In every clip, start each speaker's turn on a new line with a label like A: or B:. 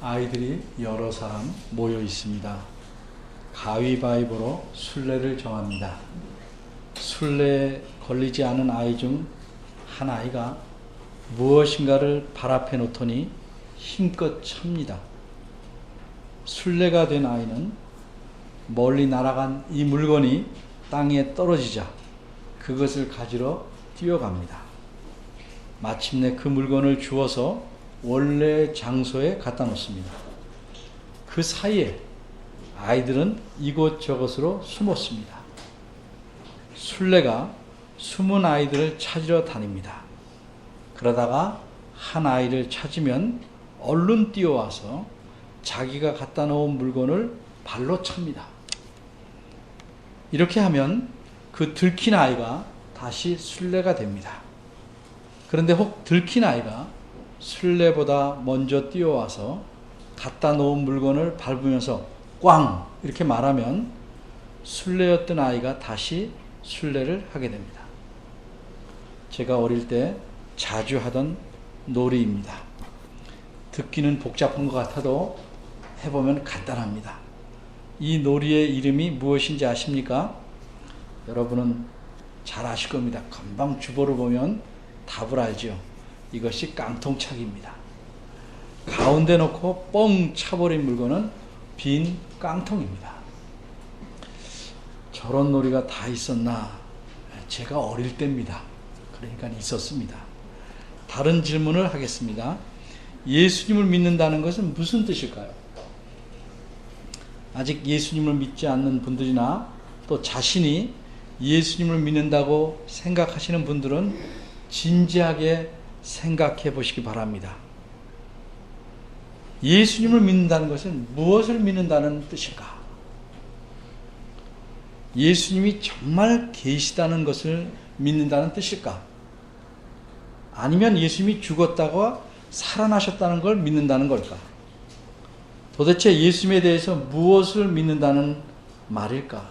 A: 아이들이 여러 사람 모여 있습니다. 가위바위보로 순례를 정합니다. 순례에 걸리지 않은 아이 중 한 아이가 무엇인가를 발 앞에 놓더니 힘껏 찹니다. 순례가 된 아이는 멀리 날아간 이 물건이 땅에 떨어지자 그것을 가지러 뛰어갑니다. 마침내 그 물건을 주워서 원래 장소에 갖다 놓습니다. 그 사이에 아이들은 이곳저곳으로 숨었습니다. 순례가 숨은 아이들을 찾으러 다닙니다. 그러다가 한 아이를 찾으면 얼른 뛰어와서 자기가 갖다 놓은 물건을 발로 찹니다. 이렇게 하면 그 들킨 아이가 다시 순례가 됩니다. 그런데 혹 들킨 아이가 순례보다 먼저 뛰어와서 갖다 놓은 물건을 밟으면서 꽝! 이렇게 말하면 순례였던 아이가 다시 순례를 하게 됩니다. 제가 어릴 때 자주 하던 놀이입니다. 듣기는 복잡한 것 같아도 해보면 간단합니다. 이 놀이의 이름이 무엇인지 아십니까? 여러분은 잘 아실 겁니다. 금방 주보를 보면 답을 알죠. 이것이 깡통차기입니다. 가운데 놓고 뻥 차버린 물건은 빈 깡통입니다. 저런 놀이가 다 있었나? 제가 어릴 때입니다. 그러니까 있었습니다. 다른 질문을 하겠습니다. 예수님을 믿는다는 것은 무슨 뜻일까요? 아직 예수님을 믿지 않는 분들이나 또 자신이 예수님을 믿는다고 생각하시는 분들은 진지하게 생각해 보시기 바랍니다. 예수님을 믿는다는 것은 무엇을 믿는다는 뜻일까? 예수님이 정말 계시다는 것을 믿는다는 뜻일까? 아니면 예수님이 죽었다고 살아나셨다는 걸 믿는다는 걸까? 도대체 예수님에 대해서 무엇을 믿는다는 말일까?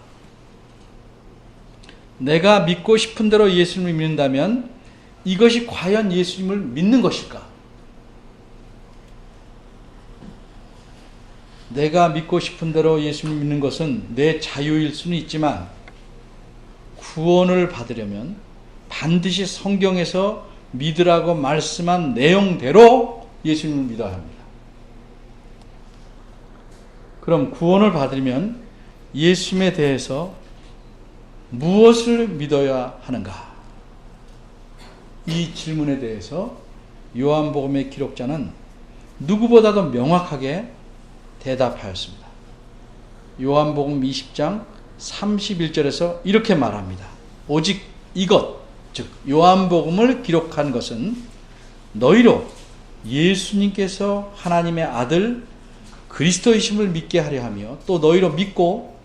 A: 내가 믿고 싶은 대로 예수님을 믿는다면 이것이 과연 예수님을 믿는 것일까? 내가 믿고 싶은 대로 예수님을 믿는 것은 내 자유일 수는 있지만 구원을 받으려면 반드시 성경에서 믿으라고 말씀한 내용대로 예수님을 믿어야 합니다. 그럼 구원을 받으려면 예수님에 대해서 무엇을 믿어야 하는가? 이 질문에 대해서 요한복음의 기록자는 누구보다도 명확하게 대답하였습니다. 요한복음 20장 31절에서 이렇게 말합니다. 오직 이것, 즉 요한복음을 기록한 것은 너희로 예수님께서 하나님의 아들 그리스도이심을 믿게 하려 하며 또 너희로 믿고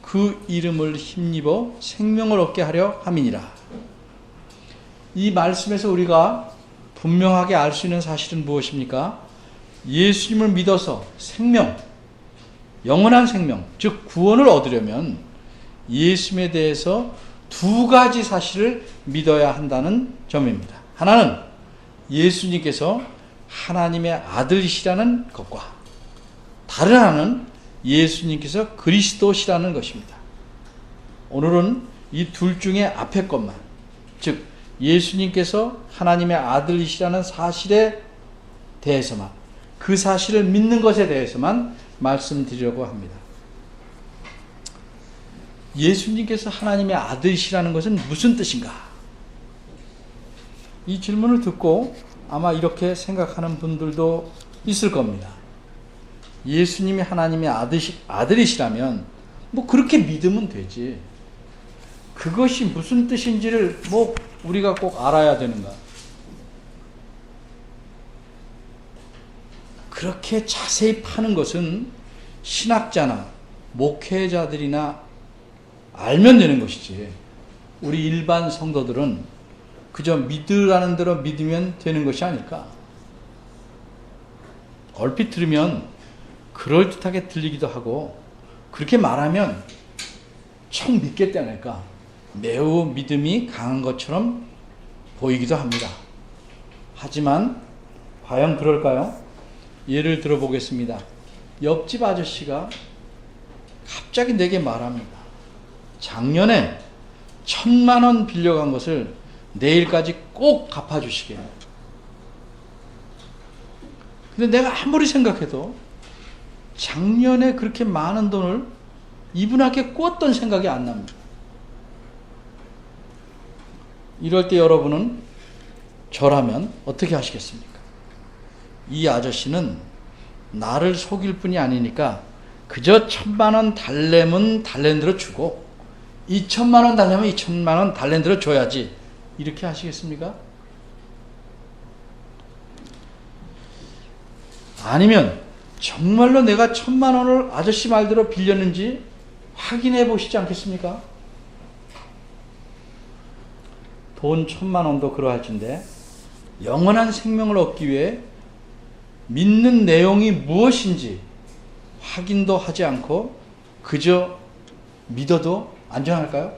A: 그 이름을 힘입어 생명을 얻게 하려 함이니라. 이 말씀에서 우리가 분명하게 알 수 있는 사실은 무엇입니까? 예수님을 믿어서 생명, 영원한 생명, 즉 구원을 얻으려면 예수님에 대해서 두 가지 사실을 믿어야 한다는 점입니다. 하나는 예수님께서 하나님의 아들이시라는 것과 다른 하나는 예수님께서 그리스도시라는 것입니다. 오늘은 이 둘 중에 앞의 것만, 즉 예수님께서 하나님의 아들이시라는 사실에 대해서만, 그 사실을 믿는 것에 대해서만 말씀드리려고 합니다. 예수님께서 하나님의 아들이시라는 것은 무슨 뜻인가? 이 질문을 듣고 아마 이렇게 생각하는 분들도 있을 겁니다. 예수님이 하나님의 아들이시라면 뭐 그렇게 믿으면 되지. 그것이 무슨 뜻인지를 뭐 우리가 꼭 알아야 되는가? 그렇게 자세히 파는 것은 신학자나 목회자들이나 알면 되는 것이지. 우리 일반 성도들은 그저 믿으라는 대로 믿으면 되는 것이 아닐까? 얼핏 들으면 그럴듯하게 들리기도 하고 그렇게 말하면 청 믿겠지 않을까? 매우 믿음이 강한 것처럼 보이기도 합니다. 하지만 과연 그럴까요? 예를 들어보겠습니다. 옆집 아저씨가 갑자기 내게 말합니다. 작년에 1,000만 원 빌려간 것을 내일까지 꼭 갚아주시게. 근데 내가 아무리 생각해도 작년에 그렇게 많은 돈을 이분에게 꿨던 생각이 안 납니다. 이럴 때 여러분은 저라면 어떻게 하시겠습니까? 이 아저씨는 나를 속일 뿐이 아니니까 그저 1,000만 원 달래면 달랜대로 주고 2,000만 원 달래면 2,000만 원 달랜대로 줘야지. 이렇게 하시겠습니까? 아니면 정말로 내가 1,000만 원을 아저씨 말대로 빌렸는지 확인해 보시지 않겠습니까? 돈 1,000만 원도 그러할진데 영원한 생명을 얻기 위해 믿는 내용이 무엇인지 확인도 하지 않고 그저 믿어도 안전할까요?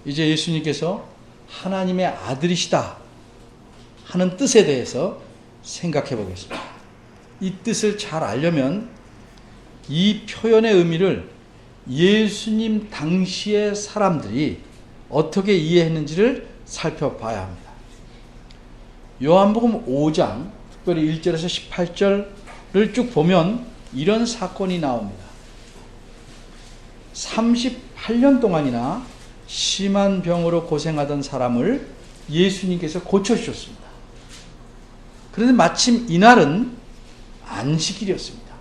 A: 이제 예수님께서 하나님의 아들이시다 하는 뜻에 대해서 생각해 보겠습니다. 이 뜻을 잘 알려면 이 표현의 의미를 예수님 당시의 사람들이 어떻게 이해했는지를 살펴봐야 합니다. 요한복음 5장 특별히 1절에서 18절을 쭉 보면 이런 사건이 나옵니다. 38년 동안이나 심한 병으로 고생하던 사람을 예수님께서 고쳐주셨습니다. 그런데 마침 이날은 안식일이었습니다.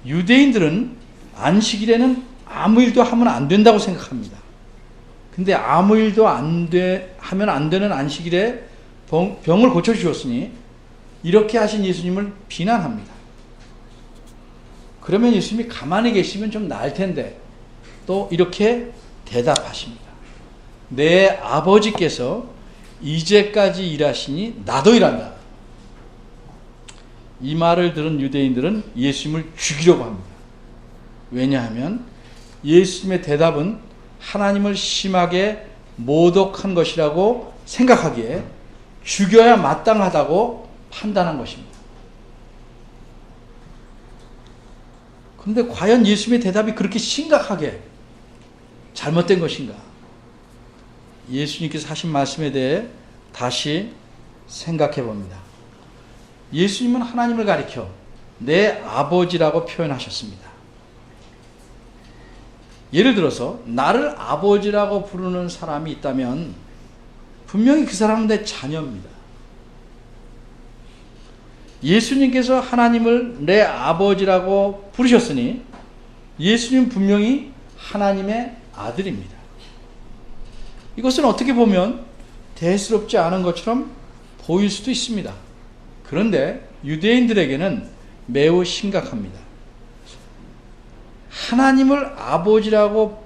A: 유대인들은 안식일에는 아무 일도 하면 안 된다고 생각합니다. 근데 아무 일도 하면 안 되는 안식일에 병을 고쳐주셨으니 이렇게 하신 예수님을 비난합니다. 그러면 예수님이 가만히 계시면 좀 나을 텐데 또 이렇게 대답하십니다. 내 아버지께서 이제까지 일하시니 나도 일한다. 이 말을 들은 유대인들은 예수님을 죽이려고 합니다. 왜냐하면 예수님의 대답은 하나님을 심하게 모독한 것이라고 생각하기에 죽여야 마땅하다고 판단한 것입니다. 그런데 과연 예수님의 대답이 그렇게 심각하게 잘못된 것인가? 예수님께서 하신 말씀에 대해 다시 생각해 봅니다. 예수님은 하나님을 가리켜 내 아버지라고 표현하셨습니다. 예를 들어서 나를 아버지라고 부르는 사람이 있다면 분명히 그 사람은 내 자녀입니다. 예수님께서 하나님을 내 아버지라고 부르셨으니 예수님은 분명히 하나님의 아들입니다. 이것은 어떻게 보면 대수롭지 않은 것처럼 보일 수도 있습니다. 그런데 유대인들에게는 매우 심각합니다. 하나님을 아버지라고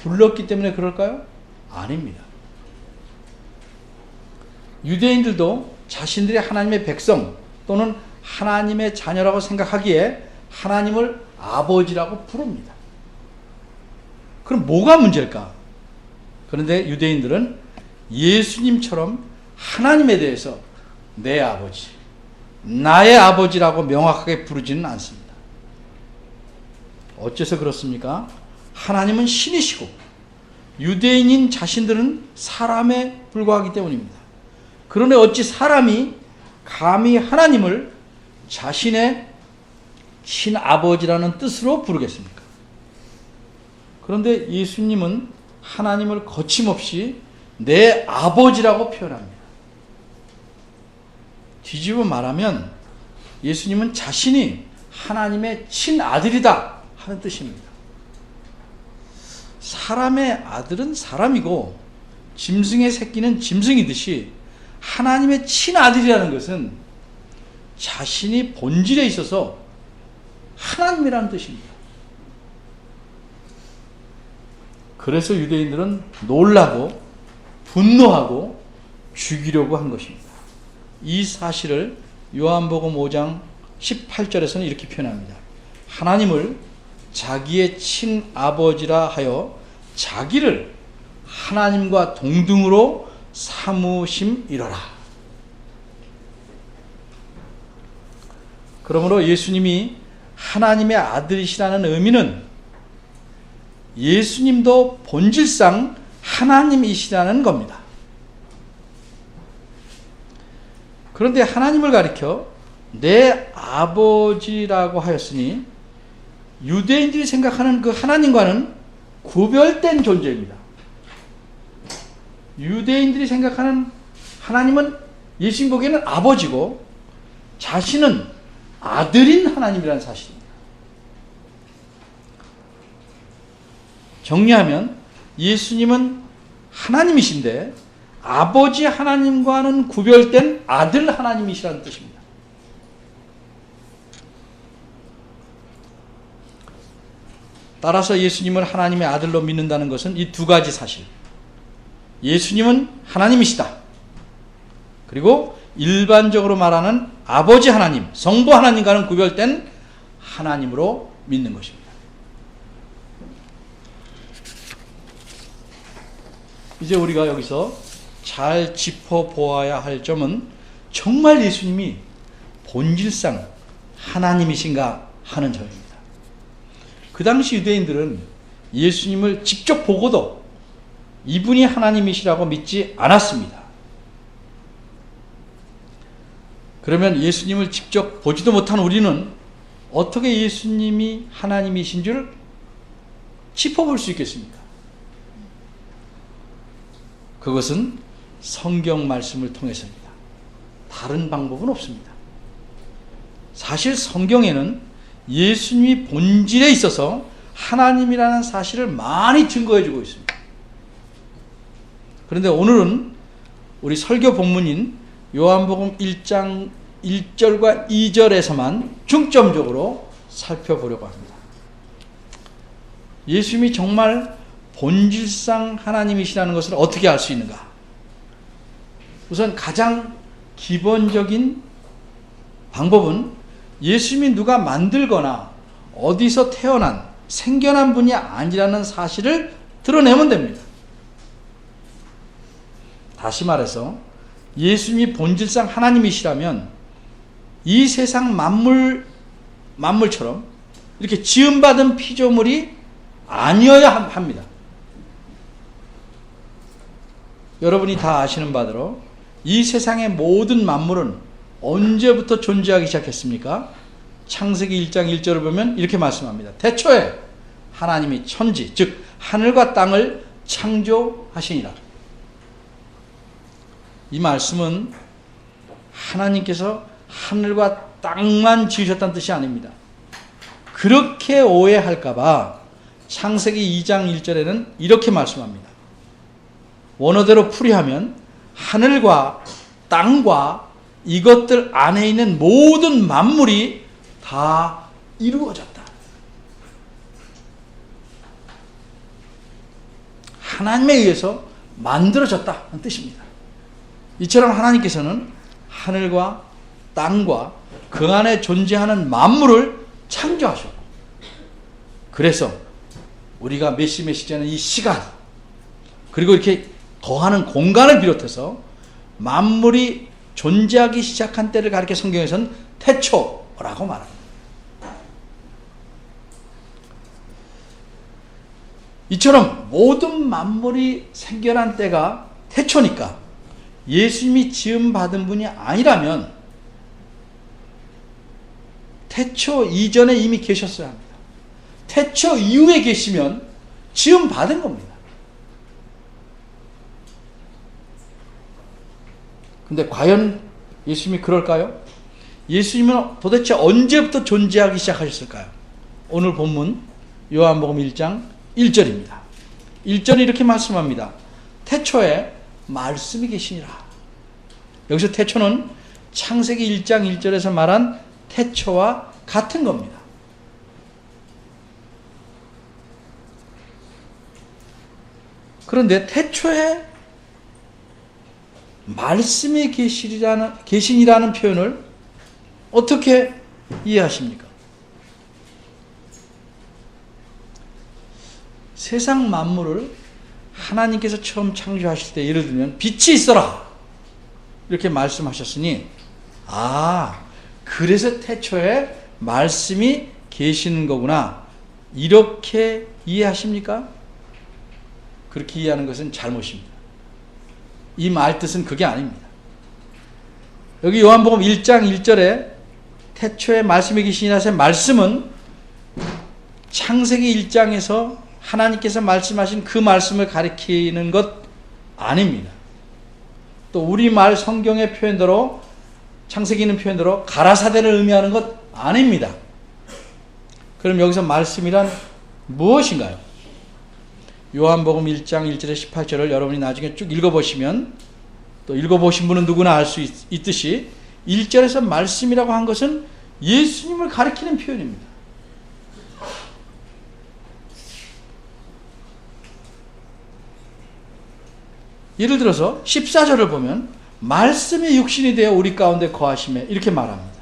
A: 불렀기 때문에 그럴까요? 아닙니다. 유대인들도 자신들이 하나님의 백성 또는 하나님의 자녀라고 생각하기에 하나님을 아버지라고 부릅니다. 그럼 뭐가 문제일까? 그런데 유대인들은 예수님처럼 하나님에 대해서 내 아버지, 나의 아버지라고 명확하게 부르지는 않습니다. 어째서 그렇습니까? 하나님은 신이시고 유대인인 자신들은 사람에 불과하기 때문입니다. 그런데 어찌 사람이 감히 하나님을 자신의 친아버지라는 뜻으로 부르겠습니까? 그런데 예수님은 하나님을 거침없이 내 아버지라고 표현합니다. 뒤집어 말하면 예수님은 자신이 하나님의 친아들이다 하는 뜻입니다. 사람의 아들은 사람이고 짐승의 새끼는 짐승이듯이 하나님의 친아들이라는 것은 자신이 본질에 있어서 하나님이라는 뜻입니다. 그래서 유대인들은 놀라고 분노하고 죽이려고 한 것입니다. 이 사실을 요한복음 5장 18절에서는 이렇게 표현합니다. 하나님을 자기의 친아버지라 하여 자기를 하나님과 동등으로 사무심이로라. 그러므로 예수님이 하나님의 아들이시라는 의미는 예수님도 본질상 하나님이시라는 겁니다. 그런데 하나님을 가리켜 내 아버지라고 하였으니 유대인들이 생각하는 그 하나님과는 구별된 존재입니다. 유대인들이 생각하는 하나님은 예수님 보기에는 아버지고 자신은 아들인 하나님이라는 사실입니다. 정리하면 예수님은 하나님이신데 아버지 하나님과는 구별된 아들 하나님이시라는 뜻입니다. 따라서 예수님을 하나님의 아들로 믿는다는 것은 이 두 가지 사실. 예수님은 하나님이시다. 그리고 일반적으로 말하는 아버지 하나님, 성부 하나님과는 구별된 하나님으로 믿는 것입니다. 이제 우리가 여기서 잘 짚어보아야 할 점은 정말 예수님이 본질상 하나님이신가 하는 점입니다. 그 당시 유대인들은 예수님을 직접 보고도 이분이 하나님이시라고 믿지 않았습니다. 그러면 예수님을 직접 보지도 못한 우리는 어떻게 예수님이 하나님이신 줄 짚어볼 수 있겠습니까? 그것은 성경 말씀을 통해서입니다. 다른 방법은 없습니다. 사실 성경에는 예수님이 본질에 있어서 하나님이라는 사실을 많이 증거해 주고 있습니다. 그런데 오늘은 우리 설교 본문인 요한복음 1장 1절과 2절에서만 중점적으로 살펴보려고 합니다. 예수님이 정말 본질상 하나님이시라는 것을 어떻게 알 수 있는가? 우선 가장 기본적인 방법은 예수님이 누가 만들거나 어디서 태어난 생겨난 분이 아니라는 사실을 드러내면 됩니다. 다시 말해서 예수님이 본질상 하나님이시라면 이 세상 만물처럼 이렇게 지음받은 피조물이 아니어야 합니다. 여러분이 다 아시는 바대로 이 세상의 모든 만물은 언제부터 존재하기 시작했습니까? 창세기 1장 1절을 보면 이렇게 말씀합니다. 태초에 하나님이 천지, 즉 하늘과 땅을 창조하시니라. 이 말씀은 하나님께서 하늘과 땅만 지으셨다는 뜻이 아닙니다. 그렇게 오해할까봐 창세기 2장 1절에는 이렇게 말씀합니다. 원어대로 풀이하면 하늘과 땅과 이것들 안에 있는 모든 만물이 다 이루어졌다. 하나님에 의해서 만들어졌다는 뜻입니다. 이처럼 하나님께서는 하늘과 땅과 그 안에 존재하는 만물을 창조하셨고, 그래서 우리가 몇 시 전에 이 시간 그리고 이렇게 거하는 공간을 비롯해서 만물이 존재하기 시작한 때를 가리켜 성경에서는 태초라고 말합니다. 이처럼 모든 만물이 생겨난 때가 태초니까 예수님이 지음받은 분이 아니라면 태초 이전에 이미 계셨어야 합니다. 태초 이후에 계시면 지음받은 겁니다. 근데 과연 예수님이 그럴까요? 예수님은 도대체 언제부터 존재하기 시작하셨을까요? 오늘 본문 요한복음 1장 1절입니다. 1절이 이렇게 말씀합니다. 태초에 말씀이 계시니라. 여기서 태초는 창세기 1장 1절에서 말한 태초와 같은 겁니다. 그런데 태초에 말씀이 계시니라는 표현을 어떻게 이해하십니까? 세상 만물을 하나님께서 처음 창조하실 때 예를 들면 빛이 있어라 이렇게 말씀하셨으니 그래서 태초에 말씀이 계시는 거구나 이렇게 이해하십니까? 그렇게 이해하는 것은 잘못입니다. 이 말 뜻은 그게 아닙니다. 여기 요한복음 1장 1절에 태초에 말씀이 계시니라서 말씀은 창세기 1장에서 하나님께서 말씀하신 그 말씀을 가리키는 것 아닙니다. 또 우리말 성경의 표현대로 창세기 있는 표현대로 가라사대를 의미하는 것 아닙니다. 그럼 여기서 말씀이란 무엇인가요? 요한복음 1장 1절에 18절을 여러분이 나중에 쭉 읽어보시면 또 읽어보신 분은 누구나 알 수 있듯이 1절에서 말씀이라고 한 것은 예수님을 가리키는 표현입니다. 예를 들어서 14절을 보면 말씀이 육신이 되어 우리 가운데 거하심에 이렇게 말합니다.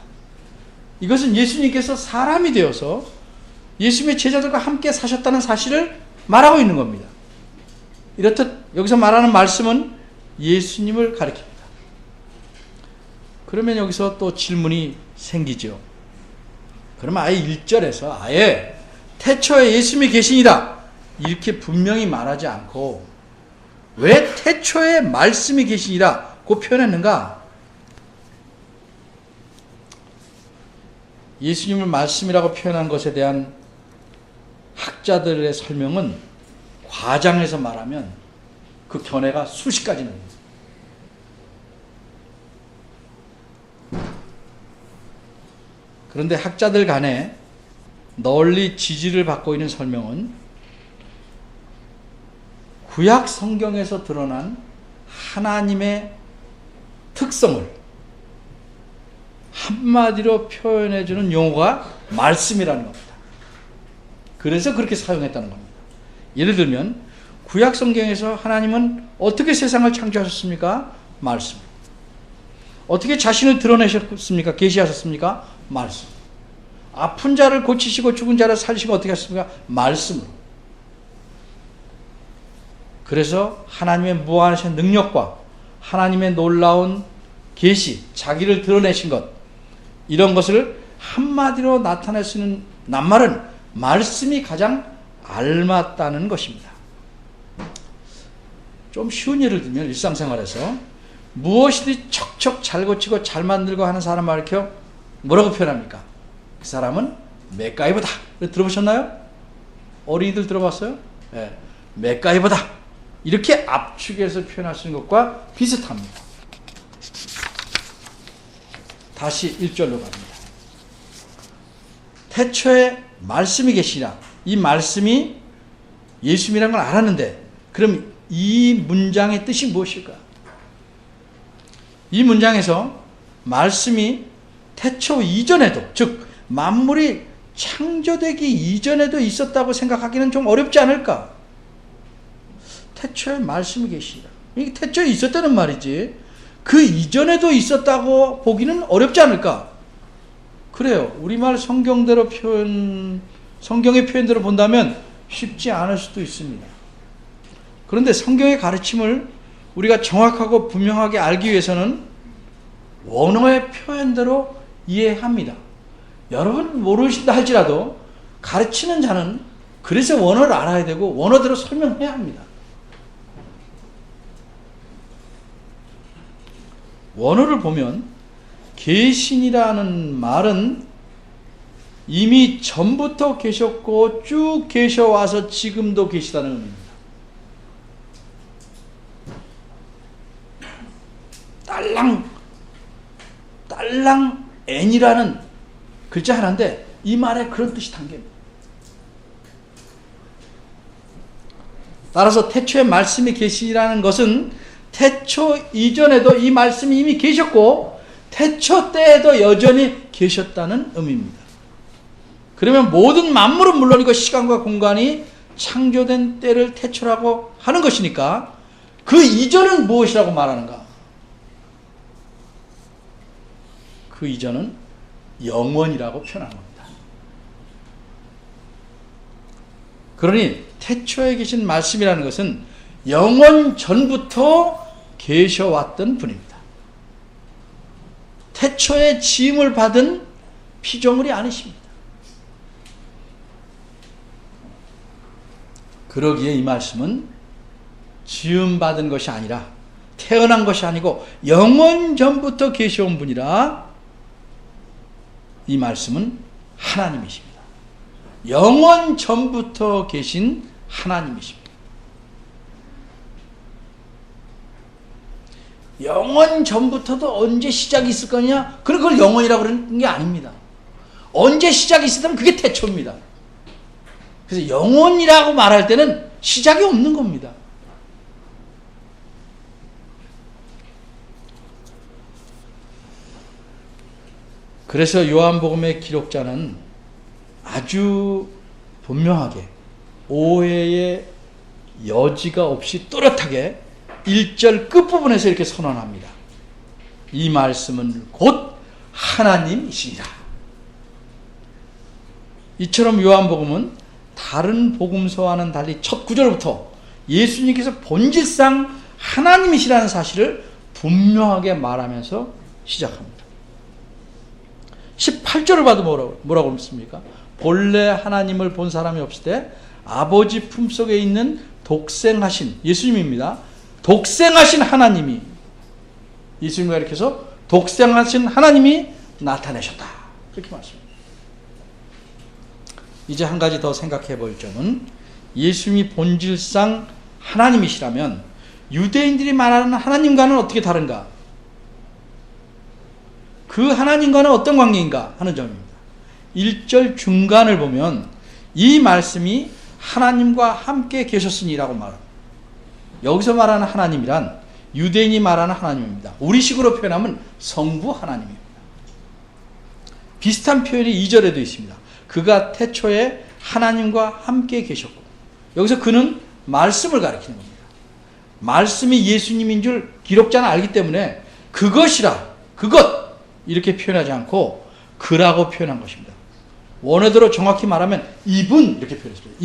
A: 이것은 예수님께서 사람이 되어서 예수님의 제자들과 함께 사셨다는 사실을 말하고 있는 겁니다. 이렇듯 여기서 말하는 말씀은 예수님을 가리킵니다. 그러면 여기서 또 질문이 생기죠. 그러면 아예 1절에서 아예 태초에 예수님이 계시니라 이렇게 분명히 말하지 않고 왜 태초에 말씀이 계시니라 고 표현했는가? 예수님을 말씀이라고 표현한 것에 대한 학자들의 설명은 과장해서 말하면 그 견해가 수십 가지는 있습니다. 그런데 학자들 간에 널리 지지를 받고 있는 설명은 구약 성경에서 드러난 하나님의 특성을 한마디로 표현해주는 용어가 말씀이라는 겁니다. 그래서 그렇게 사용했다는 겁니다. 예를 들면 구약 성경에서 하나님은 어떻게 세상을 창조하셨습니까? 말씀. 어떻게 자신을 드러내셨습니까? 계시하셨습니까? 말씀. 아픈 자를 고치시고 죽은 자를 살리시고 어떻게 하셨습니까? 말씀으로. 그래서 하나님의 무한하신 능력과 하나님의 놀라운 계시, 자기를 드러내신 것 이런 것을 한마디로 나타낼 수 있는 낱말은 말씀이 가장 알맞다는 것입니다. 좀 쉬운 예를 들면 일상생활에서 무엇이든 척척 잘 고치고 잘 만들고 하는 사람을 가리켜 뭐라고 표현합니까? 그 사람은 맥가이버다. 들어보셨나요? 어린이들 들어봤어요? 네. 맥가이버다. 이렇게 압축해서 표현하시는 것과 비슷합니다. 다시 1절로 갑니다. 태초에 말씀이 계시라. 이 말씀이 예수님이라는 걸 알았는데 그럼 이 문장의 뜻이 무엇일까? 이 문장에서 말씀이 태초 이전에도 즉 만물이 창조되기 이전에도 있었다고 생각하기는 좀 어렵지 않을까? 태초에 말씀이 계시라. 이게 태초에 있었다는 말이지 그 이전에도 있었다고 보기는 어렵지 않을까? 그래요. 우리말 성경대로 성경의 표현대로 본다면 쉽지 않을 수도 있습니다. 그런데 성경의 가르침을 우리가 정확하고 분명하게 알기 위해서는 원어의 표현대로 이해합니다. 여러분 모르신다 할지라도 가르치는 자는 그래서 원어를 알아야 되고 원어대로 설명해야 합니다. 원어를 보면 계신이라는 말은 이미 전부터 계셨고 쭉 계셔와서 지금도 계시다는 의미입니다. 딸랑 N이라는 글자 하나인데 이 말에 그런 뜻이 담깁니다. 따라서 태초에 말씀이 계시라는 것은 태초 이전에도 이 말씀이 이미 계셨고 태초 때에도 여전히 계셨다는 의미입니다. 그러면 모든 만물은 물론이고 시간과 공간이 창조된 때를 태초라고 하는 것이니까 그 이전은 무엇이라고 말하는가? 그 이전은 영원이라고 표현한 겁니다. 그러니 태초에 계신 말씀이라는 것은 영원 전부터 계셔왔던 분입니다. 태초에 지음을 받은 피조물이 아니십니다. 그러기에 이 말씀은 지음 받은 것이 아니라 태어난 것이 아니고 영원 전부터 계셔온 분이라 이 말씀은 하나님이십니다. 영원 전부터 계신 하나님이십니다. 영원 전부터도 언제 시작이 있을 거냐? 그걸 영원이라고 그러는 게 아닙니다. 언제 시작이 있었다면 그게 태초입니다. 그래서 영원이라고 말할 때는 시작이 없는 겁니다. 그래서 요한복음의 기록자는 아주 분명하게 오해의 여지가 없이 또렷하게 1절 끝부분에서 이렇게 선언합니다. 이 말씀은 곧 하나님이시니라. 이처럼 요한복음은 다른 복음서와는 달리 첫 구절부터 예수님께서 본질상 하나님이시라는 사실을 분명하게 말하면서 시작합니다. 18절을 봐도 뭐라고 했습니까? 본래 하나님을 본 사람이 없을 때 아버지 품속에 있는 독생하신 예수님입니다. 독생하신 하나님이 예수님과 이렇게 해서 독생하신 하나님이 나타내셨다. 그렇게 말씀합니다. 이제 한 가지 더 생각해 볼 점은 예수님이 본질상 하나님이시라면 유대인들이 말하는 하나님과는 어떻게 다른가? 그 하나님과는 어떤 관계인가 하는 점입니다. 1절 중간을 보면 이 말씀이 하나님과 함께 계셨으니라고 말합니다. 여기서 말하는 하나님이란 유대인이 말하는 하나님입니다. 우리식으로 표현하면 성부 하나님입니다. 비슷한 표현이 2절에도 있습니다. 그가 태초에 하나님과 함께 계셨고, 여기서 그는 말씀을 가리키는 겁니다. 말씀이 예수님인 줄 기록자는 알기 때문에 그것이라, 그것 이렇게 표현하지 않고 그라고 표현한 것입니다. 원어대로 정확히 말하면 이분 이렇게 표현했습니다.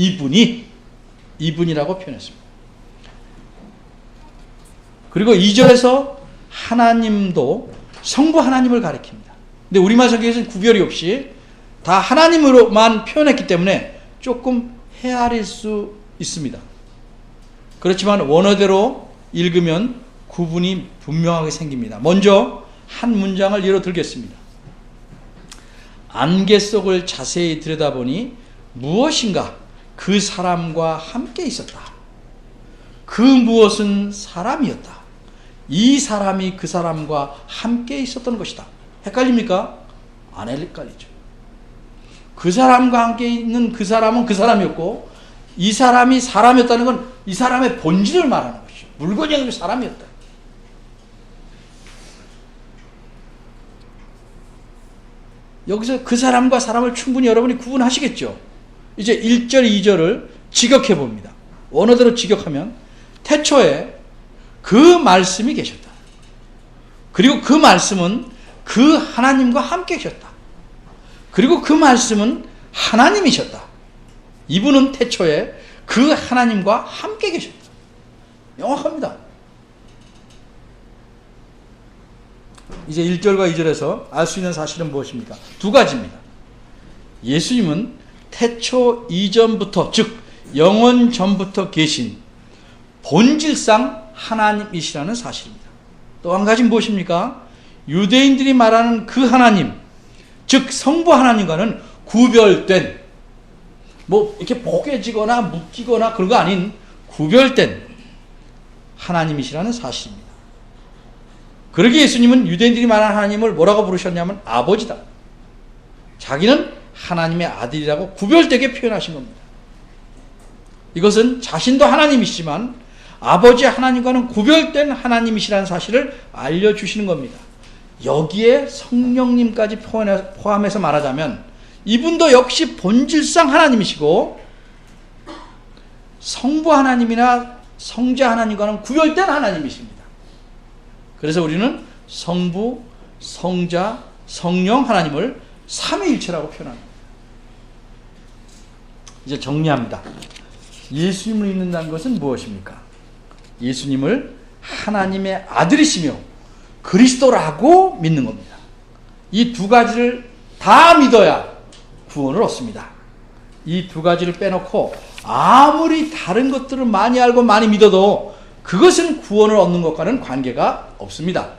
A: 이분이라고 표현했습니다. 그리고 2절에서 하나님도 성부 하나님을 가리킵니다. 근데 우리말 성경에서는 구별이 없이 다 하나님으로만 표현했기 때문에 조금 헤아릴 수 있습니다. 그렇지만 원어대로 읽으면 구분이 분명하게 생깁니다. 먼저 한 문장을 예로 들겠습니다. 안개 속을 자세히 들여다보니 무엇인가 그 사람과 함께 있었다. 그 무엇은 사람이었다. 이 사람이 그 사람과 함께 있었던 것이다. 헷갈립니까? 안 헷갈리죠. 그 사람과 함께 있는 그 사람은 그 사람이었고 이 사람이 사람이었다는 건 이 사람의 본질을 말하는 것이죠. 물건이 아니고 사람이었다. 여기서 그 사람과 사람을 충분히 여러분이 구분하시겠죠. 이제 1절, 2절을 직역해 봅니다. 원어대로 직역하면 태초에 그 말씀이 계셨다. 그리고 그 말씀은 그 하나님과 함께 계셨다. 그리고 그 말씀은 하나님이셨다. 이분은 태초에 그 하나님과 함께 계셨다. 명확합니다. 이제 1절과 2절에서 알 수 있는 사실은 무엇입니까? 두 가지입니다. 예수님은 태초 이전부터, 즉 영원 전부터 계신 본질상 하나님이시라는 사실입니다. 또 한 가지는 무엇입니까? 유대인들이 말하는 그 하나님, 즉 성부 하나님과는 구별된, 이렇게 포개지거나 묶이거나 그런 거 아닌 구별된 하나님이시라는 사실입니다. 그러기에 예수님은 유대인들이 말하는 하나님을 뭐라고 부르셨냐면 아버지다. 자기는 하나님의 아들이라고 구별되게 표현하신 겁니다. 이것은 자신도 하나님이시지만 아버지 하나님과는 구별된 하나님이시라는 사실을 알려주시는 겁니다. 여기에 성령님까지 포함해서 말하자면 이분도 역시 본질상 하나님이시고 성부 하나님이나 성자 하나님과는 구별된 하나님이십니다. 그래서 우리는 성부, 성자, 성령 하나님을 삼위일체라고 표현합니다. 이제 정리합니다. 예수님을 믿는다는 것은 무엇입니까? 예수님을 하나님의 아들이시며 그리스도라고 믿는 겁니다. 이 두 가지를 다 믿어야 구원을 얻습니다. 이 두 가지를 빼놓고 아무리 다른 것들을 많이 알고 많이 믿어도 그것은 구원을 얻는 것과는 관계가 없습니다.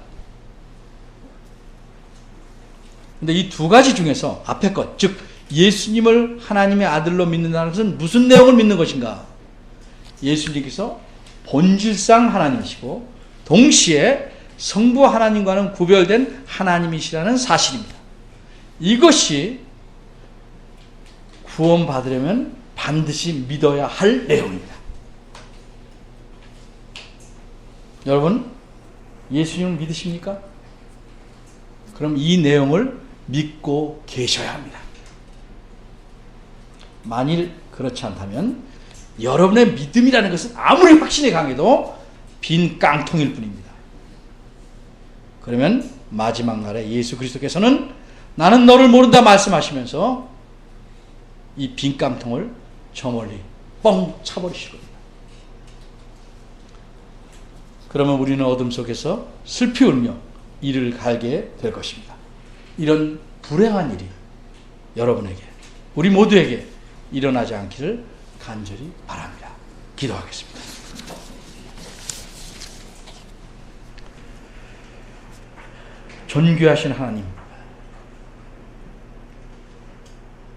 A: 근데 이 두 가지 중에서 앞에 것, 즉 예수님을 하나님의 아들로 믿는다는 것은 무슨 내용을 믿는 것인가? 예수님께서 본질상 하나님이시고 동시에 성부 하나님과는 구별된 하나님이시라는 사실입니다. 이것이 구원받으려면 반드시 믿어야 할 내용입니다. 여러분, 예수님을 믿으십니까? 그럼 이 내용을 믿고 계셔야 합니다. 만일 그렇지 않다면 여러분의 믿음이라는 것은 아무리 확신이 강해도 빈 깡통일 뿐입니다. 그러면 마지막 날에 예수 그리스도께서는 나는 너를 모른다 말씀하시면서 이 빈 깡통을 저 멀리 뻥 차버리실 겁니다. 그러면 우리는 어둠 속에서 슬피 울며 이를 갈게 될 것입니다. 이런 불행한 일이 여러분에게, 우리 모두에게 일어나지 않기를 간절히 바랍니다. 기도하겠습니다. 존귀하신 하나님,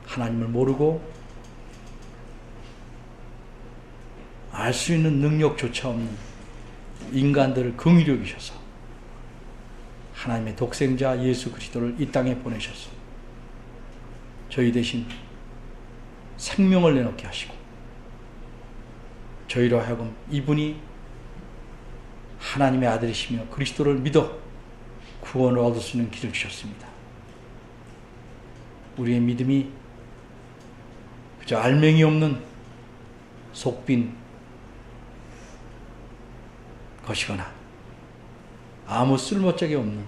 A: 하나님을 모르고 알 수 있는 능력조차 없는 인간들을 긍휼히 여기셔서 하나님의 독생자 예수 그리스도를 이 땅에 보내셔서 저희 대신 생명을 내놓게 하시고 저희로 하여금 이분이 하나님의 아들이시며 그리스도를 믿어 구원을 얻을 수 있는 길을 주셨습니다. 우리의 믿음이 그저 알맹이 없는 속빈 것이거나 아무 쓸모짝이 없는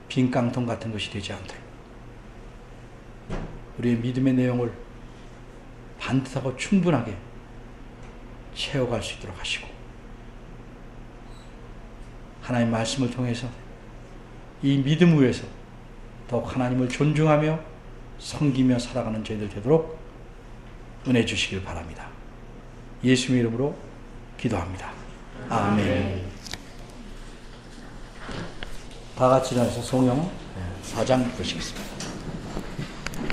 A: 빈 깡통 같은 것이 되지 않도록 우리의 믿음의 내용을 반듯하고 충분하게 채워갈 수 있도록 하시고 하나님 말씀을 통해서 이 믿음 위에서 더욱 하나님을 존중하며 섬기며 살아가는 저희들 되도록 은혜 주시길 바랍니다. 예수님의 이름으로 기도합니다. 아멘. 다 같이 일어나서 성경 4장 보시겠습니다.